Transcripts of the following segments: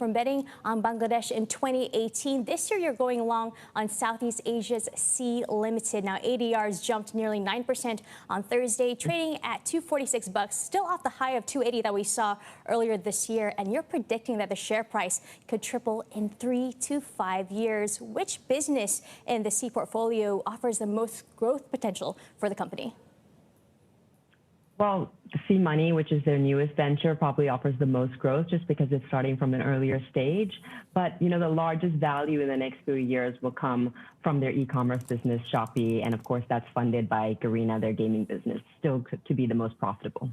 from betting on Bangladesh in 2018. This year, you're going long on Southeast Asia's Sea Ltd. Now, ADRs jumped nearly 9% on Thursday, trading at $246, still off the high of $280 that we saw earlier this year. And you're predicting that the share price could triple in 3 to 5 years. Which business in the Sea portfolio offers the most growth potential for the company? Well, Sea Money, which is their newest venture, probably offers the most growth just because it's starting from an earlier stage. But, the largest value in the next few years will come from their e-commerce business, Shopee. And of course, that's funded by Garena, their gaming business, still to be the most profitable.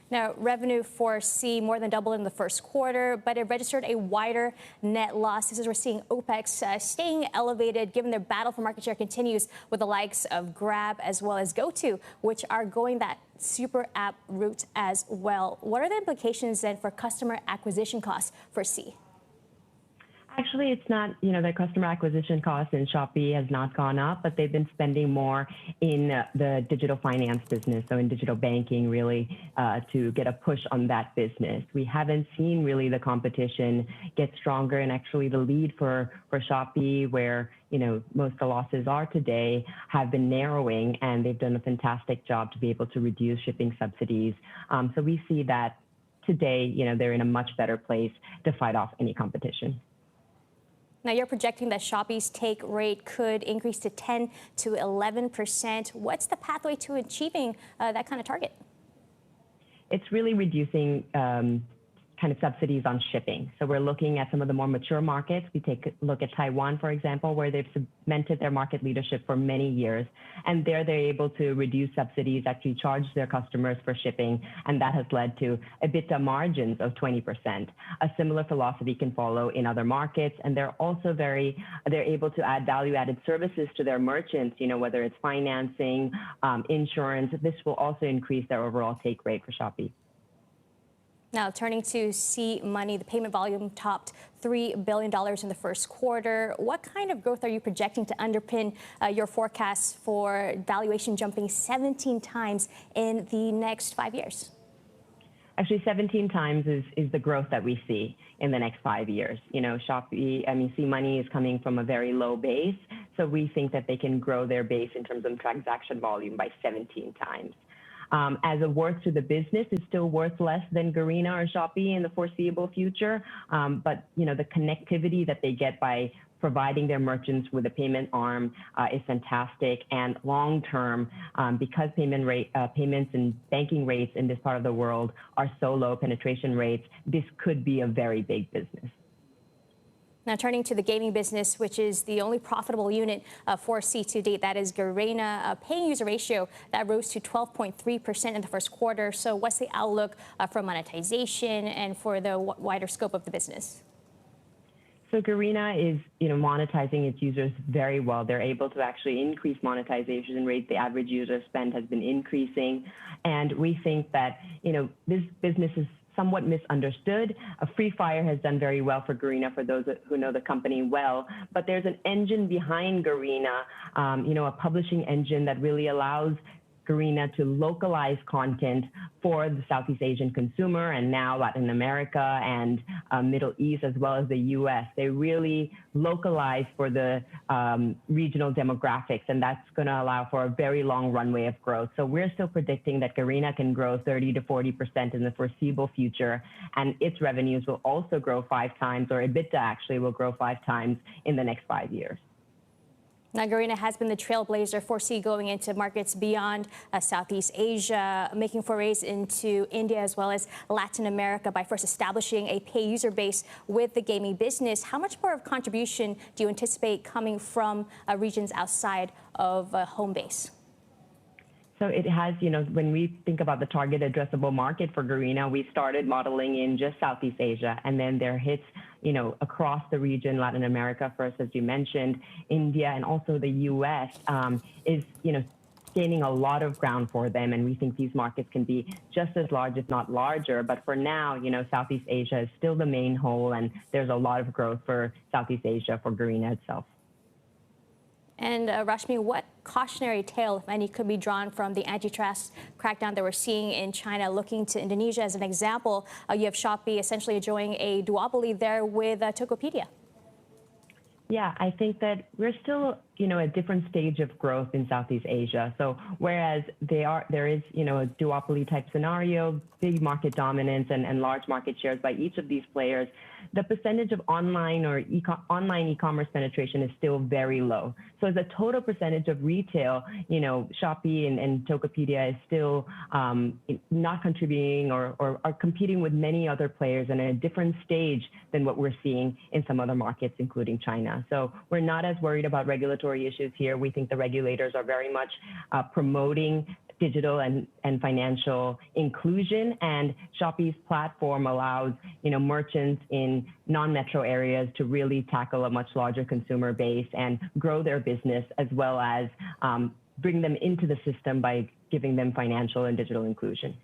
Now, revenue for Sea more than doubled in the first quarter, but it registered a wider net loss. This is we're seeing OPEX staying elevated given their battle for market share continues with the likes of Grab as well as GoTo, which are going that super app route as well. What are the implications then for customer acquisition costs for Sea? Actually, it's not, their customer acquisition cost in Shopee has not gone up, but they've been spending more in the digital finance business, so in digital banking, really, to get a push on that business. We haven't seen really the competition get stronger, and actually the lead for Shopee, where, most of the losses are today, have been narrowing, and they've done a fantastic job to be able to reduce shipping subsidies. So we see that today, they're in a much better place to fight off any competition. Now, you're projecting that Shopee's take rate could increase to 10 to 11%. What's the pathway to achieving that kind of target? It's really reducing kind of subsidies on shipping. So we're looking at some of the more mature markets. We take a look at Taiwan, for example, where they've cemented their market leadership for many years. And there they're able to reduce subsidies, actually charge their customers for shipping. And that has led to EBITDA margins of 20%. A similar philosophy can follow in other markets. And they're also they're able to add value-added services to their merchants, whether it's financing, insurance. This will also increase their overall take rate for Shopee. Now, turning to Sea Money, the payment volume topped $3 billion in the first quarter. What kind of growth are you projecting to underpin your forecasts for valuation jumping 17 times in the next 5 years? Actually, 17 times is the growth that we see in the next 5 years. Sea Money is coming from a very low base. So we think that they can grow their base in terms of transaction volume by 17 times. As a worth to the business, it's still worth less than Garena or Shopee in the foreseeable future. But, the connectivity that they get by providing their merchants with a payment arm is fantastic. And long term, because payments and banking rates in this part of the world are so low, penetration rates, this could be a very big business. Now, turning to the gaming business, which is the only profitable unit for Sea to date, that is Garena, a paying user ratio that rose to 12.3% in the first quarter. So what's the outlook for monetization and for the wider scope of the business? So Garena is, monetizing its users very well. They're able to actually increase monetization rate. The average user spend has been increasing. And we think that, this business is somewhat misunderstood. Free Fire has done very well for Garena, for those who know the company well. But there's an engine behind Garena, a publishing engine that really allows Garena to localize content for the Southeast Asian consumer, and now Latin America and Middle East, as well as the US. They really localize for the regional demographics, and that's going to allow for a very long runway of growth. So we're still predicting that Garena can grow 30 to 40% in the foreseeable future, and its revenues will also grow 5 times, or EBITDA actually will grow 5 times in the next 5 years. Now, Garena has been the trailblazer for Sea going into markets beyond Southeast Asia, making forays into India as well as Latin America by first establishing a pay user base with the gaming business. How much more of contribution do you anticipate coming from regions outside of home base? So it has, when we think about the target addressable market for Garena, we started modeling in just Southeast Asia, and then there hits, across the region, Latin America first, as you mentioned, India, and also the US is, gaining a lot of ground for them. And we think these markets can be just as large, if not larger. But for now, Southeast Asia is still the main whole, and there's a lot of growth for Southeast Asia for Garena itself. And Rashmi, what cautionary tale, if any, could be drawn from the antitrust crackdown that we're seeing in China? Looking to Indonesia as an example, you have Shopee essentially enjoying a duopoly there with Tokopedia. Yeah, I think that we're still, a different stage of growth in Southeast Asia. So whereas there is, a duopoly type scenario, big market dominance and large market shares by each of these players, the percentage of online or online e-commerce penetration is still very low. So as a total percentage of retail, Shopee and Tokopedia is still not contributing or are competing with many other players and at a different stage than what we're seeing in some other markets, including China. So we're not as worried about regulatory issues here. We think the regulators are very much promoting digital and financial inclusion, and Shopee's platform allows merchants in non-metro areas to really tackle a much larger consumer base and grow their business, as well as bring them into the system by giving them financial and digital inclusion.